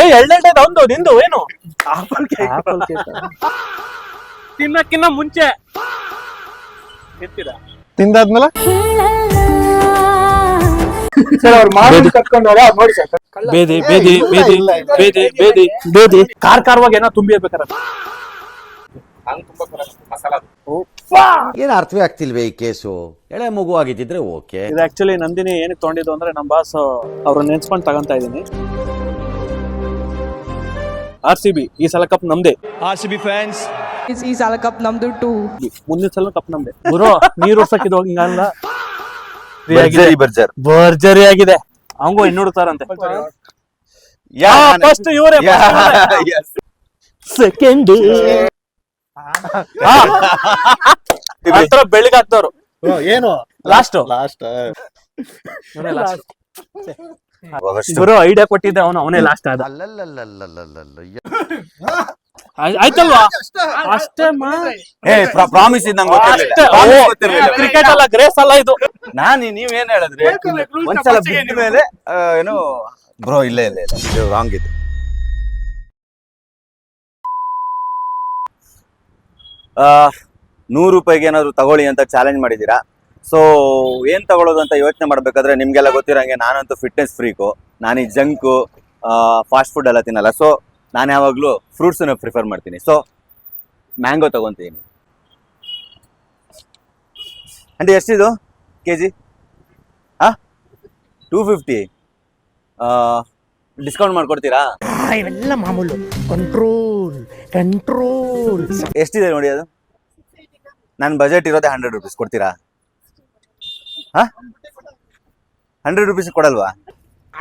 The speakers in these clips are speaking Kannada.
ಎಳ್ಳೆಳ್ಳೆದ ಒಂದು ನಿಂದು ಏನು ಆಪಲ್ ಕೇಕ್ ತಿನ್ನಕ್ಕಿನ್ನ ಮುಂಚೆ ತಿಂದಾದ್ಮೇಲೆ ಸರ್ ಅವ್ರು ಮಾಡಿ ಕಟ್ಕೊಂಡವ್ರೆ ಅವ್ರು ನೋಡಿ ಸರ್ ಬೇದಿ ಬೇದಿ ಬೇದಿ ಬೇದಿ ಬೇದಿ ಬೇದಿ ಖಾರವಾಗಿ ಏನೋ ತುಂಬಿ ಇರ್ಬೇಕಾರ ಏನ್ ಅರ್ಥವೇ ಆಗ್ತಿಲ್ವೇ ಈ ಕೇಸು. ಎಳೆ ಮಗು ಆಗಿದ್ದಿದ್ರೆ ಓಕೆ. ಇದು ಆಕ್ಚುಲಿ ನಂದಿನಿ ಏನಕ್ಕೆ ತಗೊಂಡಿದ್ದು ಅಂದ್ರೆ ನಮ್ಮ ಬಾಸ್ ಅವ್ರನ್ನ ನೆನ್ಸ್ಕೊಂಡು ತಗೊಂತ ಇದೀನಿ. RCB ಈ ಸಲ ಕಪ್ ನಮ್ದೇ. RCB ಫ್ಯಾನ್ಸ್ ಈ ಸಲ ಕಪ್ ನಮ್ದು ಟು. ಮುಂದಿನ ಸಲ ಕಪ್ ನಮ್ದೇ. ಗುರು ನೀರು ವರ್ಷಕ್ಕಿದ್ದು ಹಿಂಗಲ್ಲ ಭರ್ಜರಿ ಆಗಿದೆ. ಅವಂಗೂ ಇನ್ನೂಡ್ತಾರಂತೆ. ಫಸ್ಟ್ ಇವರೇ ಸೆಕೆಂಡ್ ಹತ್ರ ಬೆಳಿಗ್ಗೆ ಹಾಕ್ತವ್ರು ಏನು ಲಾಸ್ಟ್ ಗುರು ಐಡಿಯಾ ಕೊಟ್ಟಿದ್ದೆ ಅವನೇ ಲಾಸ್ಟ್ ಆದ. ಆಯ್ತಲ್ವಾ ಅಷ್ಟೇ ಪ್ರಾಮಿಸ್ ಕ್ರಿಕೆಟ್ ಅಲ್ಲ ಗ್ರೇಸ್ ಅಲ್ಲ ಇದು. ನೀವೇನ್ ಹೇಳಿದ್ರಿ ಒಂದ್ಸಲ ಬಿದ್ದ ಮೇಲೆ ಏನು ಬ್ರೋ ಇಲ್ಲ ರಾಂಗ್ ಇದು. ₹100 ಏನಾದ್ರು ತಗೊಳ್ಳಿ ಅಂತ ಚಾಲೆಂಜ್ ಮಾಡಿದೀರಾ. ಸೊ ಏನ್ ತಗೊಳ್ಳೋದು ಅಂತ ಯೋಚನೆ ಮಾಡ್ಬೇಕಾದ್ರೆ ನಿಮ್ಗೆಲ್ಲ ಗೊತ್ತಿರಂಗೆ ನಾನಂತೂ ಫಿಟ್ನೆಸ್ ಫ್ರೀಕು. ನಾನು ಈ ಜಂಕು ಫಾಸ್ಟ್ ಫುಡ್ ಎಲ್ಲ ತಿನ್ನಲ್ಲ. ಸೊ ನಾನು ಯಾವಾಗ್ಲೂ ಫ್ರೂಟ್ಸ್ ಪ್ರಿಫರ್ ಮಾಡ್ತೀನಿ. ಸೊ ಮ್ಯಾಂಗೋ ತಗೊಂತೀನಿ. ಅಂದ್ರೆ ಎಷ್ಟಿದು ಕೆಜಿ? 250. ಡಿಸ್ಕೌಂಟ್ ಮಾಡ್ಕೊಡ್ತೀರಾ? ಇವೆಲ್ಲ ಮಾಮೂಲು. ಕಂಟ್ರೋಲ್ ಎಷ್ಟಿದೆ ನೋಡಿ ಅದು. ನನ್ನ ಬಜೆಟ್ ಇರೋದೇ ₹100 ಕೊಡ್ತೀರಾ? ₹100 ಕೊಡಲ್ವಾ?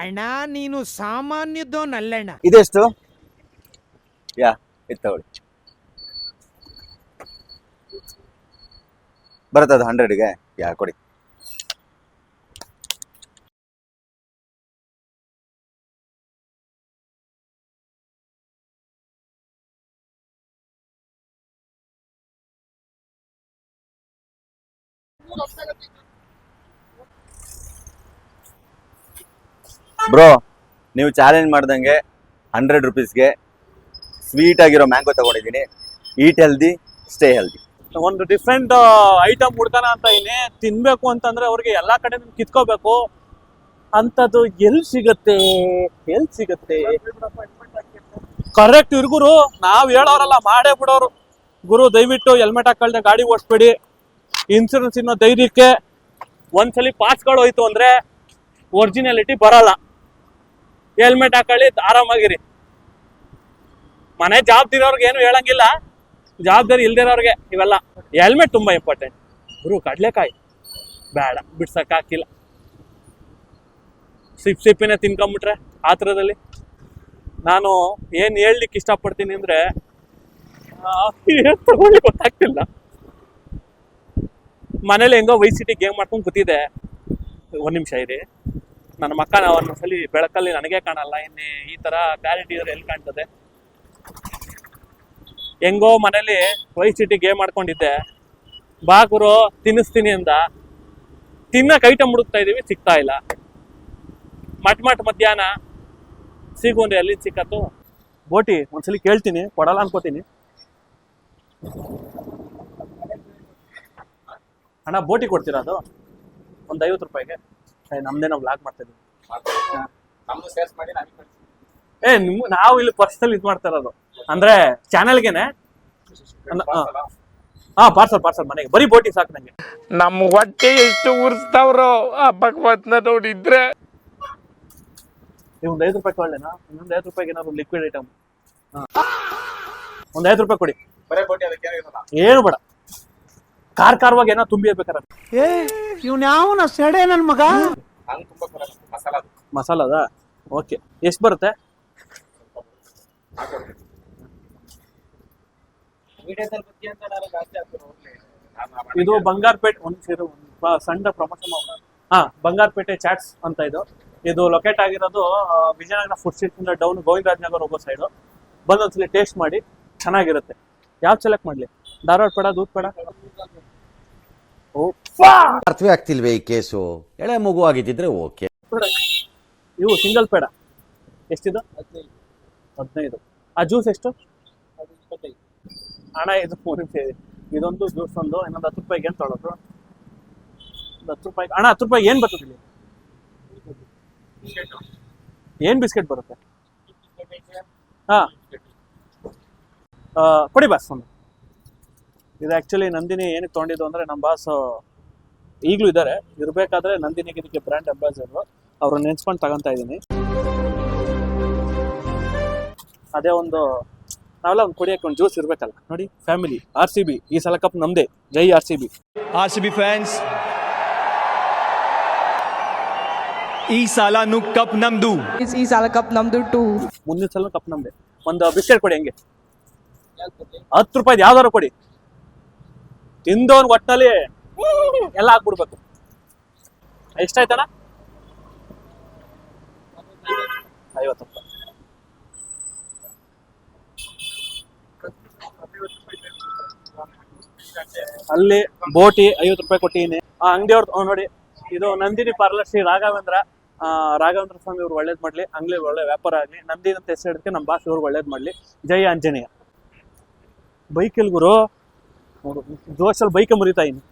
ಅಣ್ಣ ನೀನು ಸಾಮಾನ್ಯದೋನಲ್ಲಣ್ಣ. ಇದೆಷ್ಟು? ಇದು ತಗೊಳ್ಳಿ. ಬರುತ್ತದು 100ಗೆ? ಕೊಡಿ. ಬ್ರೋ ನೀವು ಚಾಲೆಂಜ್ ಮಾಡ್ದಂಗೆ ₹100ಗೆ ಸ್ವೀಟ್ ಆಗಿರೋ ಮ್ಯಾಂಗೋ ತಗೊಂಡಿದ್ದೀನಿ. Eat healthy, stay healthy. ಒಂದು ಡಿಫ್ರೆಂಟ್ ಐಟಮ್ ಹುಡ್ಕೋಣ ಅಂತ ಇದೀನಿ. ತಿನ್ಬೇಕು ಅಂತಂದ್ರೆ ಅವ್ರಿಗೆ ಎಲ್ಲಾ ಕಡೆ ಕಿತ್ಕೋಬೇಕು ಅಂತದ್ದು ಎಲ್ಲಿ ಸಿಗತ್ತೆ ಕರೆಕ್ಟ್ ಇರ್ಗುರು. ನಾವ್ ಹೇಳೋರಲ್ಲ ಮಾಡೇ ಬಿಡೋರು. ಗುರು ದಯವಿಟ್ಟು ಹೆಲ್ಮೆಟ್ ಹಾಕೊಳ್ದೆ ಗಾಡಿ ಓಡಿಸ್ಬೇಡಿ. ಇನ್ಸೂರೆನ್ಸ್ ಇನ್ನೋ ಧೈರ್ಯಕ್ಕೆ ಒಂದ್ಸಲಿ ಪಾಸ್ಗಳು ಹೋಯ್ತು ಅಂದ್ರೆ ಒರಿಜಿನಾಲಿಟಿ ಬರಲ್ಲ. ಹೆಲ್ಮೆಟ್ ಹಾಕೊಳ್ಳಿ, ಆರಾಮಾಗಿರಿ. ಮನೆ ಜವಾಬ್ದಾರಿಯವ್ರಿಗೆ ಏನು ಹೇಳಂಗಿಲ್ಲ, ಜವಾಬ್ದಾರಿ ಇಲ್ದಿರೋರ್ಗೆ ಇವೆಲ್ಲ. ಹೆಲ್ಮೆಟ್ ತುಂಬಾ ಇಂಪಾರ್ಟೆಂಟ್. ಗುರು ಕಡ್ಲೆಕಾಯಿ ಬೇಡ, ಬಿಡ್ಸಕ್ ಹಾಕಿಲ್ಲ. ಸಿಪ್ಪಿನೇ ತಿನ್ಕೊಂಬಿಟ್ರೆ ಆತರದಲ್ಲಿ. ನಾನು ಏನ್ ಹೇಳ್ಲಿಕ್ಕೆ ಇಷ್ಟಪಡ್ತೀನಿ ಅಂದ್ರೆ ತಗೊಳ್ಳಿ ಗೊತ್ತಾಗ್ತಿಲ್ಲ. ಮನೇಲಿ ಹೆಂಗೋ ವೈಸಿಟಿ ಗೇಮ್ ಮಾಡ್ಕೊಂಡು ಕೂತಿದ್ದೆ. 1 ನಿಮಿಷ ಇರಿ, ನನ್ನ ಮಕ್ಕ ಒಂದ್ಸಲಿ ಬೆಳಕಲ್ಲಿ ನನಗೆ ಕಾಣಲ್ಲ, ಇನ್ನೇ ಈ ತರ ಕ್ಲಾರಿಟಿ ಇದ್ರೆ ಎಲ್ಲಿ ಕಾಣ್ತದೆ. ಹೆಂಗೋ ಮನೇಲಿ ವೈಸಿಟಿ ಗೇಮ್ ಮಾಡ್ಕೊಂಡಿದ್ದೆ. ಬಾ ಗುರು ತಿನ್ನಿಸ್ತೀನಿ ಅಂತ ತಿನ್ನಕ್ ಐಟಮ್ ಹುಡುಕ್ತಾ ಇದೀವಿ, ಸಿಗ್ತಾ ಇಲ್ಲ. ಮಟ್ ಮಧ್ಯಾಹ್ನ ಸಿಗುಂದ್ರೆ ಎಲ್ಲಿ ಸಿಕ್ಕತ್ತು ಬೋಟಿ. ಒಂದ್ಸಲಿ ಕೇಳ್ತೀನಿ, ಕೊಡಲ್ಲ ಅನ್ಕೋತೀನಿ. ಅಣ್ಣ ಬೋಟಿ ಕೊಡ್ತೀರಾ? ಅದು ಒಂದು ₹50. ನಮ್ದೇ ನಾವು ಬ್ಲಾಗ್ ಮಾಡ್ತಾ ಇದೀವಿ. ನಾವು ಇಲ್ಲಿ ಪರ್ಸನಲ್ ಇದು ಮಾಡ್ತಾ ಇರೋದು ಅಂದ್ರೆ ಚಾನೆಲ್ಗೆನೆ. ಪಾರ್ಸಲ್ ಮನೆಗೆ ಬರೀ ಬೋಟಿ ಸಾಕು ನಂಗೆ. ನಮ್ಮ ಹೊಟ್ಟೆ ಎಷ್ಟು ಉರ್ಸ್ತಾವ್ರೋ ಆ ಭಗವತ್ನ ನೋಡಿದ್ರೆ. ಒಂದು ₹5 ಕೊಳ್ಳೇನಾ? ಇನ್ನೊಂದು ₹5 ಏನಾದ್ರು ಲಿಕ್ವಿಡ್ ಐಟಮ್. ಒಂದು ₹5 ಕೊಡಿ. ಏನು ಬೇಡ, ಖಾರವಾಗಿ ಏನೋ ತುಂಬಿ ಇರ್ಬೇಕಾರ. ಇವ್ನ ಯಾವನ ಸೆಡೆ ನನ್ ಮಗ. ಮಸಾಲದ ಓಕೆ. ಎಷ್ಟು ಬರುತ್ತೆ? ಇದು ಬಂಗಾರಪೇಟೆ. ಒಂದು ಸಣ್ಣ ಪ್ರಮೋಷನ್. ಬಂಗಾರಪೇಟೆ ಚಾಟ್ಸ್ ಅಂತ ಇದು ಲೊಕೇಟ್ ಆಗಿರೋದು ವಿಜಯನಗರ ಫುಡ್ ಸ್ಟ್ರೀಟ್ ಇಂದ ಡೌನ್ ಗೋವಿಂದರಾಜನಗರ ಹೋಗೋ ಸೈಡು. ಬಂದೊಂದ್ಸಲಿ ಟೇಸ್ಟ್ ಮಾಡಿ, ಚೆನ್ನಾಗಿರುತ್ತೆ. ಯಾವ್ದು ಸೆಲೆಕ್ಟ್ ಮಾಡ್ಲಿ? ಧಾರವಾಡ ಪೇಡ, ದೂದ್ ಪೇಡ? ಅರ್ಥವೇ ಆಗ್ತಿಲ್ವೇ ಈ ಕೇಸು. ಎಳೆ ಮಗು ಆಗಿದ್ದಿದ್ರೆ ಓಕೆ. ಇವು ಸಿಂಗಲ್ ಪೇಡ ಎಷ್ಟಿದೆ? 15. ಆ ಜ್ಯೂಸ್ ಎಷ್ಟು? ಅಣ್ಣ ಇದು ಇದೊಂದು ಜ್ಯೂಸ್ ಒಂದು ಇನ್ನೊಂದು 10 ರೂಪಾಯಿಗೆ ಏನು ತೊಗೊಳೋದು? 10 ರೂಪಾಯಿ ಅಣ್ಣ. 10 ರೂಪಾಯಿಗೆ ಏನು ಬರ್ತದೆ ಇಲ್ಲಿ? ಏನು ಬಿಸ್ಕೆಟ್ ಬರುತ್ತೆ? ಹಾಂ, ಕೊಡಿ ಬಾಸ್ ಒಂದು. ಇದು ಆ್ಯಕ್ಚುಲಿ ನಂದಿನಿ ಏನಕ್ಕೆ ತೊಗೊಂಡಿದ್ದು ಅಂದರೆ ನಮ್ಮ ಬಾಸ್ ಈಗಲೂ ಇದ್ದಾರೆ, ಇರಬೇಕಾದ್ರೆ ನಂದಿನಿಗೆ ಇದಕ್ಕೆ ಬ್ರ್ಯಾಂಡ್ ಅಂಬಾಸಿಡರು, ಅವ್ರನ್ನ ನೆನ್ಸ್ಕೊಂಡು ತಗೊಂತಾ ಇದ್ದೀನಿ. ಅದೇ ಒಂದು ನಾವೆಲ್ಲ ಒಂದು ಕುಡಿಯೋಕೆ ಒಂದು ಜ್ಯೂಸ್ ಇರಬೇಕಲ್ಲ. ನೋಡಿ, ಫ್ಯಾಮಿಲಿ RCB ಈ ಸಲ ಕಪ್ ನಮ್ಮದೇ. ಜೈ RCB. RCB ಫ್ಯಾನ್ಸ್, ಈ ಸಾಲನು ಕಪ್ ನಮ್ದು. ಈ ಸಾಲ ಕಪ್ ನಮ್ದು ಟು. ಮುಂದಿನ ಸಲ ಕಪ್ ನಮ್ಮದೇ. ಒಂದು ಬಿಸ್ಕೆಟ್ ಕೊಡಿ ಹಂಗೆ, 10 ರೂಪಾಯಿದು ಯಾವ್ದಾರು ಕೊಡಿ. ತಿಂದವನ್ ಒಟ್ಟಲ್ಲಿ ಎಲ್ಲ ಹಾಕ್ಬಿಡ್ಬೇಕು. ಎಷ್ಟಾಯ್ತಣ್ಣ? 50 ರೂಪಾಯಿ. ಅಲ್ಲಿ ಬೋಟಿ 50 ರೂಪಾಯಿ ಕೊಟ್ಟಿದ್ದೀನಿ. ಆ ಅಂಗಡಿಯವ್ರು ನೋಡಿ, ಇದು ನಂದಿನಿ ಪಾರ್ಲರ್ ಶ್ರೀ ರಾಘವೇಂದ್ರ ಸ್ವಾಮಿ ಇವ್ರು ಒಳ್ಳೇದ್ ಮಾಡ್ಲಿ, ಅಂಗ್ಲಿ ಒಳ್ಳೆ ವ್ಯಾಪಾರ ಆಗ್ಲಿ. ನಂದಿನಿ ಅಂತ ಹೆಸರು ಹಿಡಿಕೆ ನಮ್ಮ ಬಾಸ್ ಇವ್ರು ಒಳ್ಳೇದ್ ಮಾಡ್ಲಿ. ಜೈ ಆಂಜನೇಯ. ಬೈಕ್ ಎಲ್ ಗುರು? ಜೋಶಲ್ಲಿ ಬೈಕ್ ಮುರಿತಾ ಇದ್ದೀನಿ.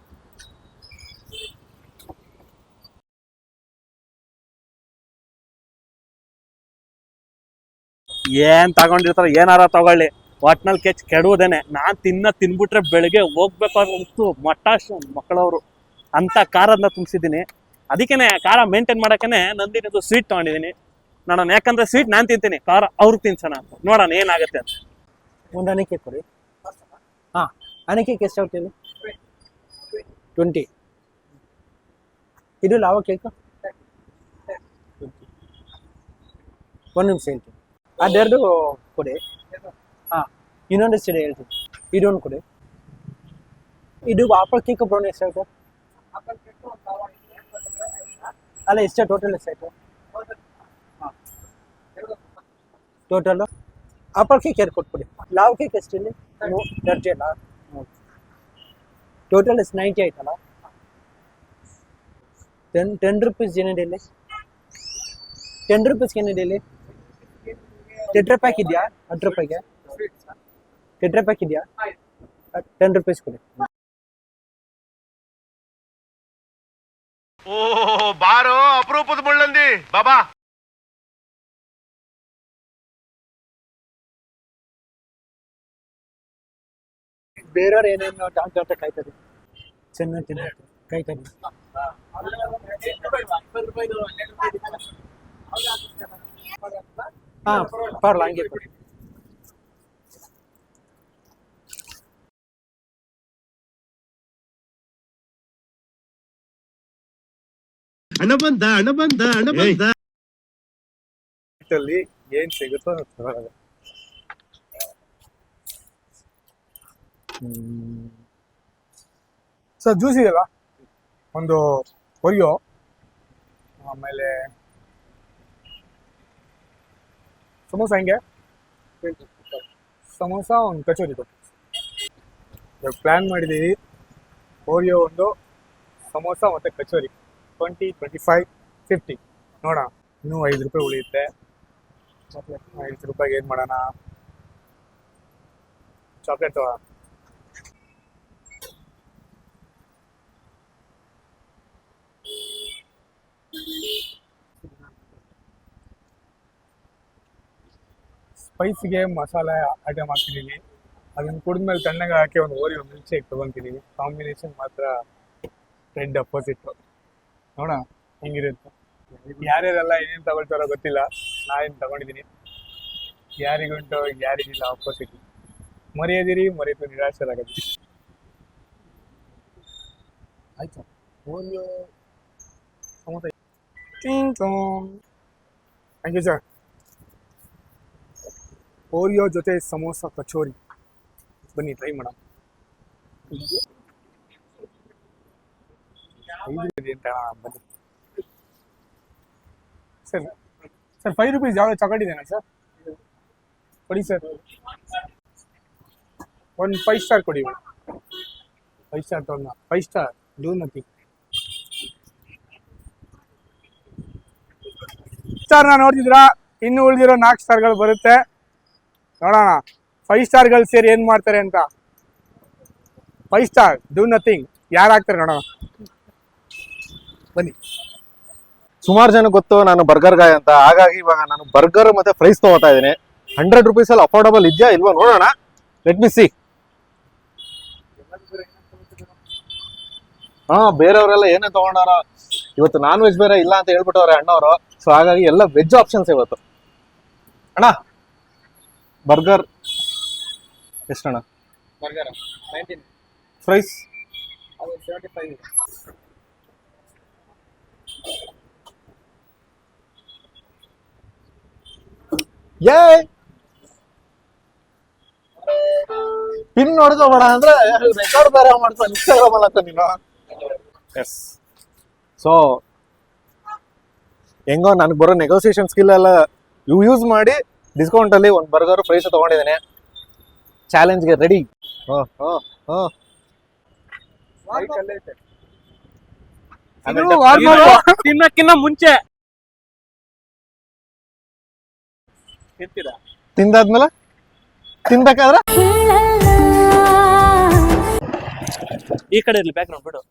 ಏನ್ ತಗೊಂಡಿರ್ತಾರ, ಏನಾರ ತಗೊಳ್ಳಿ, ಒಟ್ನಲ್ಲಿ ಕೆಚ್ ಕೆಡುವುದೇನೆ. ನಾನ್ ತಿನ್ಬಿಟ್ರೆ ಬೆಳಿಗ್ಗೆ ಹೋಗ್ಬೇಕಾದ್ರು ಮಟ್ಟಾಶು ಮಕ್ಕಳವರು ಅಂತ ಖಾರದನ್ನ ತುಂಬಿಸಿದ್ದೀನಿ. ಅದಕ್ಕೇನೆ ಖಾರ ಮೇಂಟೈನ್ ಮಾಡಕ್ಕೇನೆ ನಂದಿನಿದು ಸ್ವೀಟ್ ತಗೊಂಡಿದ್ದೀನಿ ನೋಡೋಣ. ಯಾಕಂದ್ರೆ ಸ್ವೀಟ್ ನಾನು ತಿಂತೀನಿ, ಖಾರ ಅವ್ರಿಗೆ ತಿನ್ಸೋಣ ಅಂತ ನೋಡೋಣ ಏನಾಗುತ್ತೆ ಅಂತ. ಒಂದು ಹನಿ ಕೇಕ್ ಕೊಡಿ. ಹಾಂ, ಹನಿ ಕೇಕ್ ಎಷ್ಟು ಆಗ್ತೀವಿ? 20. ಇದು ಲಾವ ಕೇಕ್? 1 ನಿಮಿಷ ಹೇಳ್ತೀನಿ. ಅದೆರಡು ಕೊಡಿ. ಹಾಂ, ಇನ್ನೊಂದು ಎಷ್ಟು ಹೇಳ್ತೀನಿ. ಇದೊಂದು ಕೊಡಿ. ಇದು ಆಪಲ್ ಕೇಕ್ ಬ್ರೌನ್ ಎಷ್ಟಾಯ್ತು? ಅಲ್ಲ, ಎಷ್ಟು ಟೋಟಲ್ ಎಷ್ಟಾಯ್ತು? ಹಾಂ, ಟೋಟಲು ಆಪಲ್ ಕೇಕ್ 2 ಕೊಟ್ಬಿಡಿ. Love cake ಎಷ್ಟಿಲ್ಲಿ? 30 ಅಲ್ಲ? ಟೋಟಲ್ ಎಷ್ಟು 90 ಆಯ್ತಲ್ಲ? 10 ರೂಪೀಸ್ ಏನಿದೆ? 10 ರೂಪೀಸ್ಗೆ ಏನಿದೆ ಇಲ್ಲಿ? ಟೆಟ್ರಾ ಪ್ಯಾಕ್ ಇದೆಯಾ? 10 ರೂಪಾಯಿಗೆ ಟೆಟ್ರಾ ಪ್ಯಾಕ್ ಇದೆಯಾ? 10 ರೂಪೀಸ್ ಕೊಡಿ. ಓ ಬಾರೋ ಅಪರೂಪದ ಮುಳ್ಳಂದಿ ಬಾಬಾ. ಬೇರೆಯವ್ರು ಏನೇನು ಡಾಕ್ಟರ್ ಕಾಯ್ತಾರೆ, ಚೆನ್ನಾಗಿ ತಿನ್ನಕ್ಕೆ ಕಾಯ್ತಾರೆ. ಹಾಂ, ಪರಲ್ಲ, ಹಂಗೆ ಕೊಡಿ. ಹಣ ಬಂದ ಏನ್ ಸಿಗುತ್ತೋ ತಗೊಳ್ಳೋದು. ಸರ್, ಜ್ಯೂಸ್ ಇದೆಯಲ್ಲ, ಒಂದು ಒರಿಯೋ, ಆಮೇಲೆ ಸಮೋಸ. ಹೆಂಗೆ ಸಮೋಸ, ಒಂದು ಕಚೋರಿ ಕೊಟ್ಟು. ಇವಾಗ ಪ್ಲ್ಯಾನ್ ಮಾಡಿದ್ದೀವಿ, ಓರಿಯೋ ಒಂದು, ಸಮೋಸ ಮತ್ತು ಕಚೋರಿ 20, 25, 50 ನೋಡೋಣ. ಇನ್ನೂ 5 ರೂಪಾಯಿ ಉಳಿಯುತ್ತೆ. 5 ರೂಪಾಯಿಗೆ ಏನು ಮಾಡೋಣ? ಚಾಕ್ಲೇಟ್ ತಗೋಣ. ಸ್ಪೈಸಿಗೆ ಮಸಾಲೆ ಐಟಮ್ ಹಾಕ್ತಿದ್ದೀನಿ. ಅದನ್ನು ಕುಡಿದ್ಮೇಲೆ ತಣ್ಣಗೆ ಹಾಕಿ ಒಂದು ಓರಿಯೋ ಮಿಲ್ಕ್ ಶೇಕ್ ತೊಗೊತಿದ್ದೀನಿ. ಕಾಂಬಿನೇಷನ್ ಮಾತ್ರ ರೆಡ್ ಅಪೋಸಿಟ್. ನೋಡೋಣ ಹೆಂಗಿರುತ್ತೆ. ಯಾರ್ಯಾರೆಲ್ಲ ಏನೇನು ತಗೊಳ್ತಾರೋ ಗೊತ್ತಿಲ್ಲ, ನಾನೇನು ತಗೊಂಡಿದ್ದೀನಿ. ಯಾರಿಗುಂಟು ಯಾರಿಗಿಲ್ಲ ಅಪೋಸಿಟ್. ಮರೆಯದಿರಿ, ಮರೆತು ನಿರಾಶರಾಗದಿರಿ. ಆಯ್ತು, Oreo samosa. Thank you sir. Oreo ಜೊತೆ ಸಮೋಸ ಕಚೋರಿ, ಬನ್ನಿ ಟ್ರೈ ಮಾಡೋಣ. ಬನ್ನಿ ಸರ್. 5 ರೂಪೀಸ್ ಯಾವ್ದು ತಗೊಂಡಿದ್ದೇನೆ ಸರ್? ಕೊಡಿ ಸರ್. ಒಂದು 5 ಸ್ಟಾರ್ ಕೊಡಿ. 5 ಸ್ಟಾರ್ ತಗೊಂಡ. 5 ಸ್ಟಾರ್ ಡೂ ನಥಿಂಗ್. ಸ್ಟಾರ್ನ ನೋಡ್ತಿದ್ರಾ? ಇನ್ನು ಉಳಿದಿರೋ 4 ಸ್ಟಾರ್ಗಳು ಬರುತ್ತೆ. ನೋಡೋಣ 5 ಸ್ಟಾರ್ಗಳು ಸೇರಿ ಏನ್ ಮಾಡ್ತಾರೆ ಅಂತ. 5 ಸ್ಟಾರ್ ಡೂ ನಥಿಂಗ್ ಯಾರು ಆಗ್ತಾರೆ ನೋಡೋಣ, ಬನ್ನಿ. ಸುಮಾರು ಜನ ಗೊತ್ತು ನಾನು ಬರ್ಗರ್ ಗಾಯ್ ಅಂತ, ಹಾಗಾಗಿ ಇವಾಗ ನಾನು ಬರ್ಗರ್ ಮತ್ತೆ ಫ್ರೈಸ್ ತಗೋತಾ ಇದ್ದೀನಿ. 100 rupees ಅಲ್ಲಿ ಅಫೋರ್ಡಬಲ್ ಇದೆಯಾ ಇಲ್ವಾ ನೋಡೋಣ. Let me C. ಹಾ, ಬೇರೆಯವರೆಲ್ಲ ಏನೇ ತಗೊಂಡಾರ, ಇವತ್ತು ನಾನ್ ವೆಜ್ ಬೇರೆ ಇಲ್ಲ ಅಂತ ಹೇಳ್ಬಿಟ್ಟವ್ರೆ ಅಣ್ಣವರು. ಸೊ ಹಾಗಾಗಿ ಎಲ್ಲ ವೆಜ್ ಆಪ್ಷನ್ಸ್ ಇವತ್ತು. ಅಣ್ಣ ಬರ್ಗರ್ ಎಷ್ಟಣ್ಣ? ಫ್ರೈಸ್ ಪಿನ್ ನೋಡ್ಕೋಬೇಡ ಅಂದ್ರೆ ರೆಕಾರ್ಡ್ ಬೇರೆ ಮಾಡ್ತಾ ಇನ್ಸ್ಟಾಗ್ರಾಮ್ ಅಲ್ಲ ನೀನು. ಎಸ್. ಸೊ ಹೆಂಗೋ ನನಗೆ ಬರೋ ನೆಗೋಸಿಯೇಷನ್ ಸ್ಕಿಲ್ ಎಲ್ಲ ಯೂಸ್ ಮಾಡಿ ಡಿಸ್ಕೌಂಟ್ ಅಲ್ಲಿ ಒಂದು ಬರ್ಗರ್ ಪ್ರೈಸ್ ತಗೊಂಡಿದ್ದೇನೆ. ಚಾಲೆಂಜ್ಗೆ ರೆಡಿ. ತಿನ್ನಕ್ಕಿನ್ನ ಮುಂಚೆ ತಿಂದಾದ್ಮೇಲೆ ತಿನ್ಬೇಕಾದ್ರೆ ಈ ಕಡೆ ಇರ್ಲಿ ಬ್ಯಾಕ್ ಗ್ರೌಂಡ್ ಬಿಡು.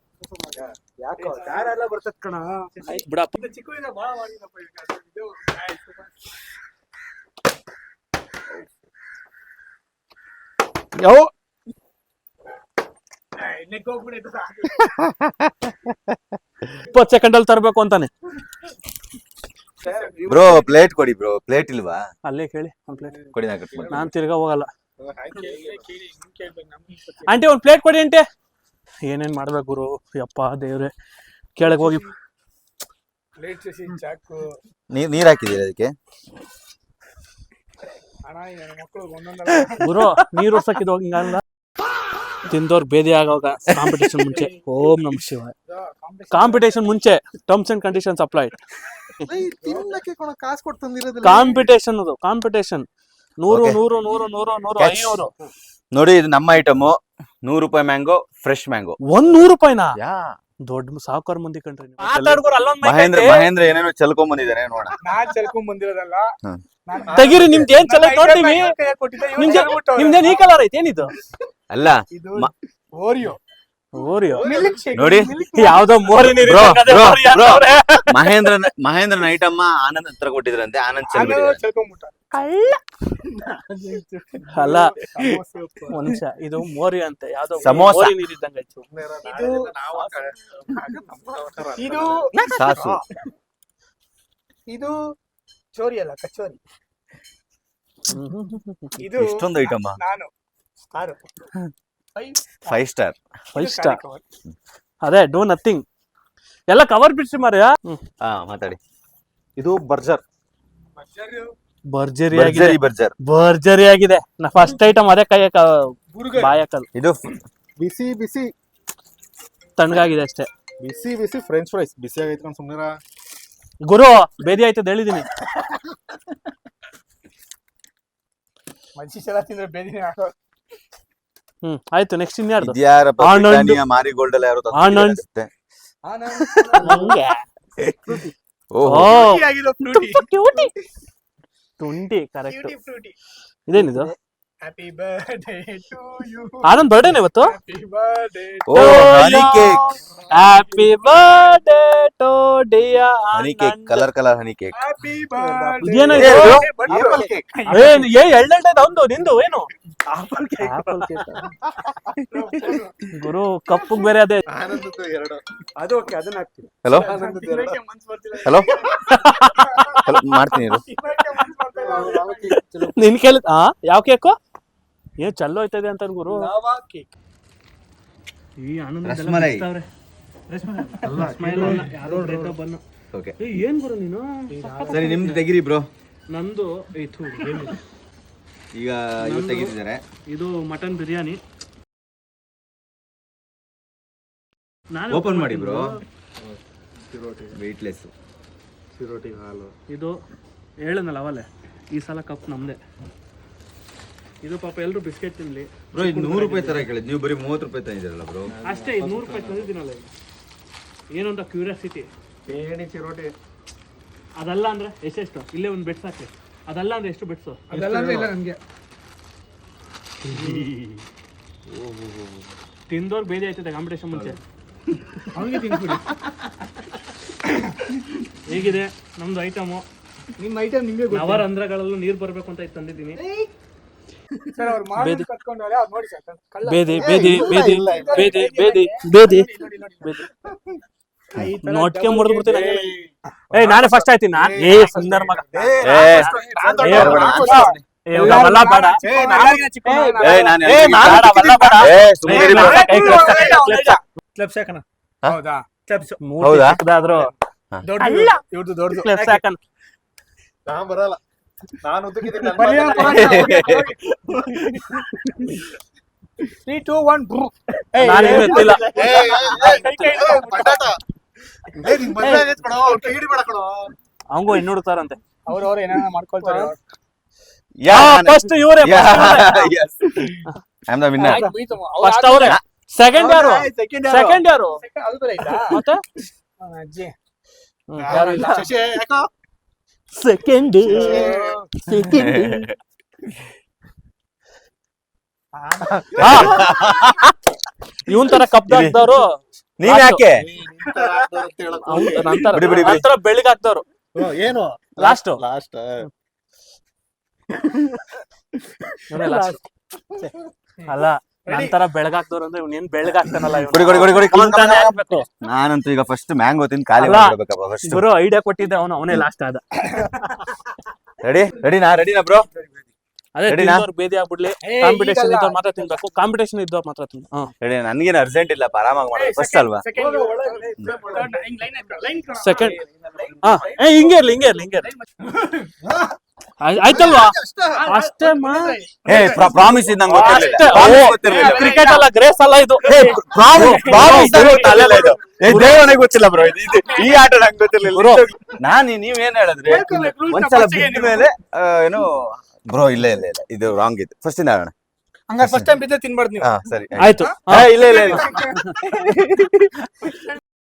ಯಾರೆಲ್ಲ ಬರ್ತದ ಕಣ ಬಿಡಪ್ಪ. ಚಿಕ್ಕ ಭಾಳ ಮಾಡಿದಪ್ಪ ಇದು. ಯಾವ 20 ಸೆಕೆಂಡ್ ಅಲ್ಲಿ ತರಬೇಕು ಅಂತಾನೆ. ಬ್ರೋ ಪ್ಲೇಟ್ ಕೊಡಿ ಬ್ರೋ, ಪ್ಲೇಟ್ ಇಲ್ವಾ? ಅಲ್ಲೇ ಕೇಳಿ ಒಂದ್ ಪ್ಲೇಟ್ ಕೊಡಿ, ನಾ ಕಟ್ ಮಾಡ್ತೀನಿ. ನಾನ್ ತಿರ್ಗಾ ಹೋಗಲ್ಲ. ಆಂಟಿ ಒಂದ್ ಪ್ಲೇಟ್ ಕೊಡಿ ಆಂಟಿ. ಏನೇನ್ ಮಾಡ್ಬೇಕು ಗುರು, ಯಪ್ಪ ದೇವ್ರೆ. ಕೆಳಗೆ ಹೋಗಿ ಪ್ಲೇಟ್ ಚಾಕು ನೀರ್ ಹಾಕಿದೀರ ಅದಕ್ಕೆ? ಮಕ್ಕಳು ಒಂದೊಂದ ಗುರು ನೀರು ಉರ್ಸಕ್ಕಿದ್ ಹಿಂಗಲ್ಲ. ತಿಂದವ್ರು ಬೇದಿ ಆಗೋಗ ಕಾಂಪಿಟೇಷನ್ ಮುಂಚೆ. ಓಂ ನಮ ಶಿವಾಯ. ಕಾಂಪಿಟೇಷನ್ ಮುಂಚೆ ಟರ್ಮ್ಸ್ ಅಂಡ್ ಕಂಡೀಷನ್ಸ್ ಅಪ್ಲೈಡ್. ಕಾಸು ಕೊಟ್ಟು ತಂದಿರೋದಿಲ್ಲ. ಕಾಂಪಿಟೇಷನ್ ಅದು, ಕಾಂಪಿಟೇಷನ್. 100 100 100 100 100 500. ನೋಡಿ, ಇದು ನಮ್ಮ ಐಟಮ್. 100 ರೂಪಾಯಿ ಮ್ಯಾಂಗೋ, ಫ್ರೆಶ್ ಮ್ಯಾಂಗೋ. 100 ರೂಪಾಯಿನಾ? ದೊಡ್ಡ ಸಾವುಕಾರ ಮಂದಿ ಕಂಡ್ರಿ. ಮಹೇಂದ್ರ ಏನೇನೋ ಚಲ್ಕೊಂಡ್ ಬಂದಿದ್ದಾರೆ ನೋಡ. ನಾನ್ ಚೆಲ್ಕೊಂಡ್ ಬಂದಿರೋದಲ್ಲ. ತೆಗೀರಿ, ನಿಮ್ದು ಏನ್ ಚಲ ನೋಡ್ತೀವಿ. ನಿಮ್ದೇನ್ ಈ ಕಲರ್ ಐತೆ ಏನಿದು? ಅಲ್ಲ ಓರಿಯೋ ಓರಿಯೋ ನೋಡಿ, ಯಾವ್ದೋ ಮೋರಿ ನೀರು ಮಹೇಂದ್ರನ ಐಟಮ್ ಆನಂದ್ ಹತ್ರ ಕೊಟ್ಟಿದ್ರಂತೆ. ಆನಂದ್ ಚೆಲ್ಕೊಂಡ್ಬಿಟ್ಟ. ಅಲ್ಲ ಒಂದ್ ನಿಮಿಷ, ಇದು ಮೋರಿ ಅಂತೆ. ಯಾವ್ದೋ ಸಮೋಸ. ಮೋರಿ ನೀರಿದ್ದಂಗ ಇದು ಸಾಸು. ಇದು ಚೋರಿ ಅಲ್ಲ, ಕಚೋರಿ. ಇದು ಇಷ್ಟೊಂದು ಐಟಮ್. ನಾನು 5 ಸ್ಟಾರ್. 5 ಸ್ಟಾರ್. ಅದೇ ಡೂ ನಥಿಂಗ್. ಎಲ್ಲ ಕವರ್ ಬಿಡ್ಸಿ ಮಾರ್ಯ. ಮಾತಾಡಿ. ಇದು ಬರ್ಜರ್. ಭರ್ಜರಿ ಆಗಿದೆ. ಬರ್ಜರ್. ಭರ್ಜರಿ ಆಗಿದೆ. ನಾ ಫಸ್ಟ್ ಐಟಮ್ ಅದೇ ಕೈ ಬಾಯಕಲ್. ಇದು ಬಿಸಿ ಬಿಸಿ ತಣ್ಣಗಾಗಿದೆ ಅಷ್ಟೇ. ಬಿಸಿ ಬಿಸಿ ಫ್ರೆಂಚ್ ಫ್ರೈಸ್. ಬಿಸಿ ಆಗೈತ್ಕೊಂಡು ಸುಮ್ನಿರ ಗುರು. ಬೇದಿ ಆಯ್ತದ ಹೇಳಿದೀನಿ. ಮನ್ಸಿ ಚಲ ತಿಂದ್ರೆ ಬೇದಿನೇ ಆಗೋ. ಆಯ್ತು, ನೆಕ್ಸ್ಟ್ ಇನ್ಯಾರ್ದು? ಮಾರಿಗೋಲ್ಡ್ ಎಲ್ಲ ಯಾರು ಆನಂದ್. Twenty correct. ಇದೇನಿದು? Happy birthday to you. Anand ಬರ್ಡೇನೆ ಇವತ್ತು. Happy birthday honey cake. Happy birthday to dear honey cake, colour honey cake. Happy birthday. ಇದೇನಿದು? Apple cake. ಒಂದು ನಿಂದು ಏನು? Apple cake. ಗುರು ಕಪ್ಪು ಬೇರೆ ಅದೇ. ಆನಂದದ್ದು 2. ಅದು ಓಕೆ, ಅದನ್ನ ಹಾಕ್ತೀನಿ. ಹಲೋ ಮನ್ಸ್ ಬರ್ತಿಲ್ಲ. ಹಲೋ ಮಾಡ್ತೀನಿ ಇರು. ನಿನ್ ಕೇಳ ಯಾವ ಕೇಕು? ಏನ್ ಚಲ್ಲೋ ಹೋಯ್ತದೆ ಅಂತ ಗುರು. Lava cake. ಈ ಆನಂದ ರಸ್ಮಲೈ. ಓಕೆ, ಏನ್ ಗುರು ನೀನು? ಸರಿ ನಿಮ್ದು ತೆಗಿರಿ ಬ್ರೋ. ನಂದು ಈಗ ಇವ್ರು ತೆಗಿತಿದ್ದಾರೆ. ಇದು ಮಟನ್ ಬಿರಿಯಾನಿ. ಓಪನ್ ಮಾಡಿ ಬ್ರೋ. ವೆಯ್ಟ್ಲೆಸ್. ಚಿರೋಟಿ ಹಾಲು. ಇದು ಹೇಳನಲ್ಲ ಅವಲ್ಲೇ, ಈ ಸಲ ಕಪ್ ನಮ್ದೆ. ಇದು ಪಾಪ ಎಲ್ರು ಬಿಸ್ಕೆಟ್ ತಿನ್ಲಿ ಬ್ರೋ. ಇದು 100 ರೂಪಾಯಿ ತರ ಕೇಳಿದ್, ನೀವು ಬರೀ 30 ರೂಪಾಯಿ ತಂದಿದ್ದೀರಲ್ಲ ಬ್ರೋ. ಅಷ್ಟೇ. ಇದು 100 ರೂಪಾಯಿ ತಂದಿದ್ದೀನಲ್ಲ. ಏನು ಅಂತ ಕ್ಯೂರಿಯಾಸಿಟಿ. ಏಣಿ ಚಿರೋಟಿ ಅದಲ್ಲ ಅಂದ್ರೆ ಎಷ್ಟೆಷ್ಟು? ಇಲ್ಲೇ ಒಂದು ಬೆಟ್ಸ್ ಹಾಕಿ. ಅದಲ್ಲ ಅಂದ್ರೆ ಎಷ್ಟು ಬೆಟ್ಸು? ಅದೆಲ್ಲ ಅಂದ್ರೆ ಇಲ್ಲ ನನ್ಗೆ. ತಿಂದೋರ್ ಬೇದಿ ಆಯ್ತದೆ ಕಾಂಪಿಟೇಷನ್ ಮುಂಚೆ. ಅವನಿಗೆ ತಿನ್ಬಿಡಿ. ಹೇಗಿದೆ ನಮ್ದು ಐಟಮು? ನಿಮ್ಮ ಐಟಮ್ ನಿಮಗೆ ಗೊತ್ತು. ನವರಂಧ್ರಗಳಲ್ಲೂ ನೀರು ಬರಬೇಕು ಅಂತ ಇದು ತಂದಿದ್ದೀನಿ. ಸರ್ ಅವ್ರು ಮಾಡಿ ಕಟ್ಕೊಂಡವ್ರೆ, ಅವ್ರು ನೋಡಿ ಸರ್ ಕಳ್ಳ. ಬೇದಿ ಬೇದಿ ಬೇದಿ ಬೇದಿ ಬೇದಿ ಬೇದಿ ಬೇದಿ ನೋಟ್ಕೆ ಮುರಿದು ಬಿಡ್ತೀನಿ. ಏಯ್ ನಾನೇ ಫಸ್ಟ್ ಆಯ್ತೀನಿ ನಾನು. ಏ ಸುಂದರ ಮಗ. ಅವೆಲ್ಲ ಬೇಡ. ಕ್ಲಬ್ಸ್ ಯಾಕನ? ಹೌದಾ? ಕ್ಲಬ್ಸ್ ಹೌದಾ? ಚಿಕ್ಕದಾದ್ರು ಇವ್ರದ್ದು ದೊಡ್ಡದು. ಕ್ಲಬ್ಸ್ ಹಾಕನ್. ನಾನ್ ಬರಲ್ಲ, ನಾನು ಉದ್ದಕ್ಕಿದ್ದೀನಿ. 3, 2, 1 ನಾನೇನು ಎತ್ತಿಲ್ಲ. ಅವಂಗೂ ಇನ್ನೂಡ್ತಾರಂತೆ. ಅವ್ರವ್ರು ಏನಾರ ಮಾಡ್ಕೊಳ್ತಾರೆ. ಫಸ್ಟ್ ಇವರೇ ಫಸ್ಟ್ ಅವರೇ. ಸೆಕೆಂಡ್ ಯಾರು? ಸೆಕೆಂಡ್ ಯಾರು ಅದು ಬೇರೆ ಆಯ್ತಾ? ಮತ್ತೆ ಅಜ್ಜಿ ಯಾರು ಇಲ್ಲ. ಸೆಕೆಂಡ್ ಇವನ್ ತರ ಕಪ್ ಹಾಕ್ದವ್ರು ನೀನ್ ಯಾಕೆ ಬಿಡಿ, ಬಿಡಿ, ಬಿಡಿ. ನಂತರ ಬೆಳಿಗ್ಗೆ ಹಾಕ್ದವ್ರು ಏನು ಲಾಸ್ಟ್ ಲಾಸ್ಟ್ ಅಲ್ಲ ನಂತರ ಬೆಳಗಾಕ್ದವ್ರು ಅಂದ್ರೆ ಇವ್ನೇನ್ ಬೆಳಗಾಕ್ತಾನಲ್ಲ ಕೊಡಿ ಕೊಡಿ ಕೊಡಿ ಕೊಡಿ ಇಂತಾನೆ ಹಾಕ್ಬೇಕು. ನಾನಂತೂ ಈಗ ಫಸ್ಟ್ ಮ್ಯಾಂಗೋ ತಿಂದು ಖಾಲಿ ಅಲ್ಲ. ಮಾಡ್ಬೇಕಪ್ಪ ಫಸ್ಟ್. ಗುರು ಐಡಿಯಾ ಕೊಟ್ಟಿದ್ದೆ ಅವನೇ ಲಾಸ್ಟ್ ಆದ. ರೆಡಿನಾ ಬ್ರೋ? ಅದೇ ರೆಡಿನಾ? ತಿಂದವ್ರು ಬೇದಿ ಆಗ್ಬಿಡ್ಲಿ. ಕಾಂಪಿಟೇಷನ್ ಇದ್ದವ್ರು ಮಾತ್ರ ತಿನ್ಬೇಕು. ಕಾಂಪಿಟೇಷನ್ ಇದ್ದವ್ರು ಮಾತ್ರ ತಿನ್. ರೆಡಿ, ನನ್ಗೇನು ಅರ್ಜೆಂಟ್ ಇಲ್ಲ, ಆರಾಮಾಗಿ ಮಾಡೋದು ಫಸ್ಟ್ ಅಲ್ವಾ? ಸೆಕೆಂಡ್ ಹಿಂಗೆ ಇರ್ಲಿ ಹಿಂಗೆ ಇರ್ಲಿ ಹಿಂಗೆ ಇರ್ಲಿ. ಆಯ್ತಲ್ವಾ? ಅಷ್ಟೇ ಮಾ. ಪ್ರಾಮಿಸ್ ಇದು ನಂಗೆ ಗೊತ್ತಿರಲಿಲ್ಲ. ಕ್ರಿಕೆಟ್ ಅಲ್ಲ, ಗ್ರೇಸ್ ಅಲ್ಲ ಇದು. ದೇವನಿಗೆ ಗೊತ್ತಿಲ್ಲ ಬ್ರೋ, ಈ ಆಟ ನಂಗೆ ಗೊತ್ತಿರ್ಲಿಲ್ಲ. ನೀವೇನ್ ಹೇಳಿದ್ರಿ ಒಂದ್ಸಲ ಬಿದ್ದ ಮೇಲೆ ಏನು ಬ್ರೋ? ಇಲ್ಲ ಇಲ್ಲ ಇಲ್ಲ, ಇದು ರಾಂಗ್ ಇದು. ಫಸ್ಟ್ ಇಂದ ಆಡೋಣ. ಹಂಗಾರೆ ಫಸ್ಟ್ ಟೈಮ್ ಬಿದ್ದರೆ ತಿನ್ಬಾರ್ದು ನೀವು. ಸರಿ ಆಯ್ತು. ಇಲ್ಲ ಇಲ್ಲ ಇಲ್ಲ